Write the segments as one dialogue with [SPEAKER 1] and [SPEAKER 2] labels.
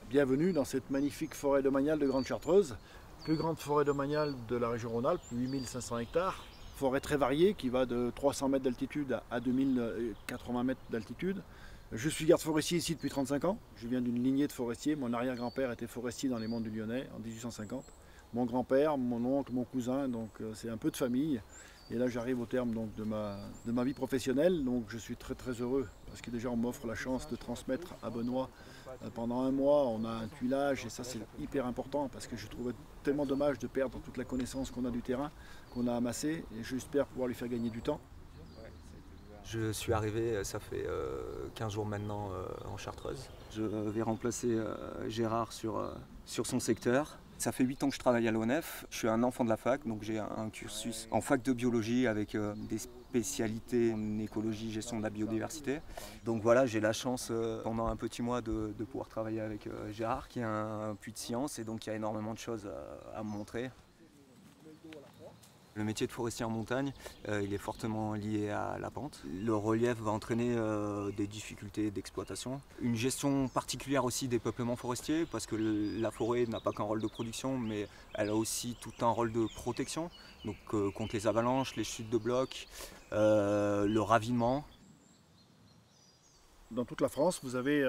[SPEAKER 1] Bienvenue dans cette magnifique forêt domaniale de Grande Chartreuse, plus grande forêt domaniale de la région Rhône-Alpes, 8500 hectares. Forêt très variée qui va de 300 mètres d'altitude à 2080 mètres d'altitude. Je suis garde forestier ici depuis 35 ans. Je viens d'une lignée de forestiers. Mon arrière-grand-père était forestier dans les monts du Lyonnais en 1850. Mon grand-père, mon oncle, mon cousin, donc c'est un peu de famille. Et là j'arrive au terme donc, de ma vie professionnelle, donc je suis très très heureux parce que déjà on m'offre la chance de transmettre à Benoît pendant un mois. On a un tuilage et ça c'est hyper important parce que je trouvais tellement dommage de perdre toute la connaissance qu'on a du terrain, qu'on a amassé, et j'espère pouvoir lui faire gagner du temps.
[SPEAKER 2] Je suis arrivé, ça fait 15 jours maintenant en Chartreuse. Je vais remplacer Gérard sur son secteur. Ça fait 8 ans que je travaille à l'ONF. Je suis un enfant de la fac, donc j'ai un cursus en fac de biologie avec des spécialités en écologie, gestion de la biodiversité. Donc voilà, j'ai la chance pendant un petit mois de pouvoir travailler avec Gérard, qui est un puits de science et donc il y a énormément de choses à me montrer. Le métier de forestier en montagne, il est fortement lié à la pente. Le relief va entraîner des difficultés d'exploitation. Une gestion particulière aussi des peuplements forestiers, parce que la forêt n'a pas qu'un rôle de production, mais elle a aussi tout un rôle de protection. Donc contre les avalanches, les chutes de blocs, le ravinement.
[SPEAKER 1] Dans toute la France, vous avez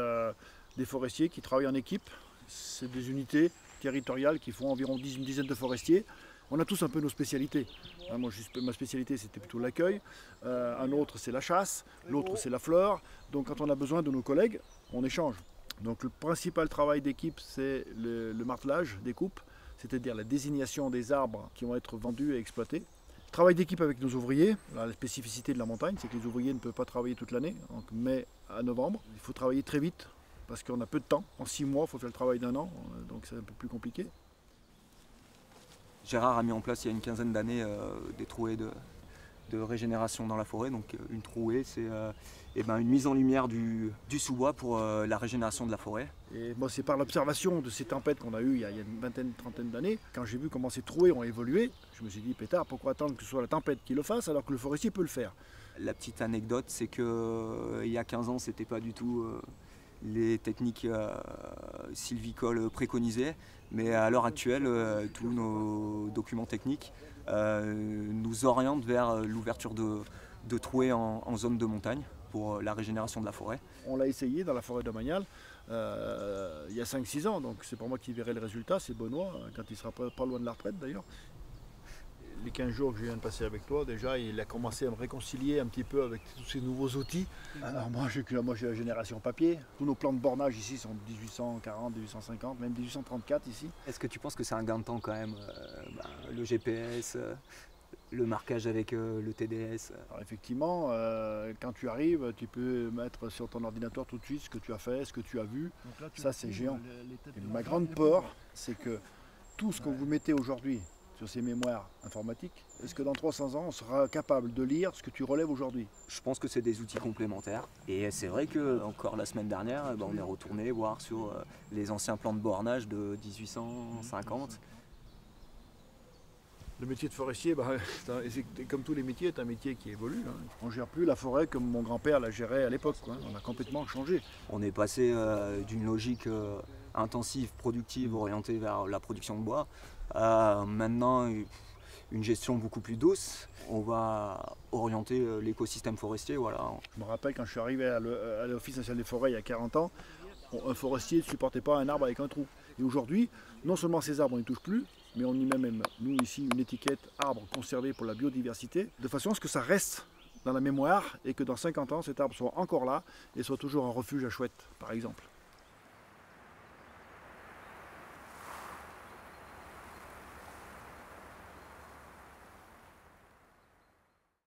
[SPEAKER 1] des forestiers qui travaillent en équipe. C'est des unités territoriales qui font environ une dizaine de forestiers. On a tous un peu nos spécialités. Moi, ma spécialité, c'était plutôt l'accueil. Un autre, c'est la chasse. L'autre, c'est la flore. Donc, quand on a besoin de nos collègues, on échange. Donc, le principal travail d'équipe, c'est le martelage des coupes, c'est-à-dire la désignation des arbres qui vont être vendus et exploités. Travail d'équipe avec nos ouvriers. La spécificité de la montagne, c'est que les ouvriers ne peuvent pas travailler toute l'année, donc mai à novembre. Il faut travailler très vite parce qu'on a peu de temps. En 6 mois, il faut faire le travail d'un an, donc c'est un peu plus compliqué.
[SPEAKER 2] Gérard a mis en place il y a une quinzaine d'années des trouées de régénération dans la forêt. Donc une trouée, c'est une mise en lumière du sous-bois pour la régénération de la forêt.
[SPEAKER 1] Et moi, c'est par l'observation de ces tempêtes qu'on a eues il y a une vingtaine, une trentaine d'années, quand j'ai vu comment ces trouées ont évolué, je me suis dit, pétard, pourquoi attendre que ce soit la tempête qui le fasse alors que le forestier peut le faire?
[SPEAKER 2] La petite anecdote, c'est que il y a 15 ans, c'était pas du tout les techniques sylvicoles préconisées, mais à l'heure actuelle, tous nos documents techniques nous orientent vers l'ouverture de trouées en zone de montagne pour la régénération de la forêt.
[SPEAKER 1] On l'a essayé dans la forêt domaniale il y a 5-6 ans, donc c'est pour moi qui verrai le résultat, c'est Benoît, quand il sera pas loin de la retraite d'ailleurs. Les 15 jours que je viens de passer avec toi, déjà, il a commencé à me réconcilier un petit peu avec tous ces nouveaux outils. Alors moi, j'ai la génération papier. Tous nos plans de bornage ici sont de 1840, 1850, même 1834 ici.
[SPEAKER 2] Est-ce que tu penses que c'est un gain de temps quand même, le GPS, le marquage avec le TDS?
[SPEAKER 1] Alors effectivement, quand tu arrives, tu peux mettre sur ton ordinateur tout de suite ce que tu as fait, ce que tu as vu. Ça, c'est géant. Et ma grande peur, c'est que tout ce que vous mettez aujourd'hui sur ces mémoires informatiques, est-ce que dans 300 ans, on sera capable de lire ce que tu relèves aujourd'hui?
[SPEAKER 2] Je pense que c'est des outils complémentaires. Et c'est vrai que encore la semaine dernière, on est retourné voir sur les anciens plans de bornage de 1850.
[SPEAKER 1] Le métier de forestier, comme tous les métiers, est un métier qui évolue. On ne gère plus la forêt comme mon grand-père la gérait à l'époque. On a complètement changé.
[SPEAKER 2] On est passé d'une logique intensive, productive, orientée vers la production de bois, à maintenant une gestion beaucoup plus douce. On va orienter l'écosystème forestier. Voilà.
[SPEAKER 1] Je me rappelle quand je suis arrivé à l'Office national des forêts il y a 40 ans, un forestier ne supportait pas un arbre avec un trou. Et aujourd'hui, non seulement ces arbres on n'y touche plus, mais on y met même, nous ici, une étiquette arbre conservé pour la biodiversité, de façon à ce que ça reste dans la mémoire et que dans 50 ans, cet arbre soit encore là et soit toujours un refuge à chouettes, par exemple.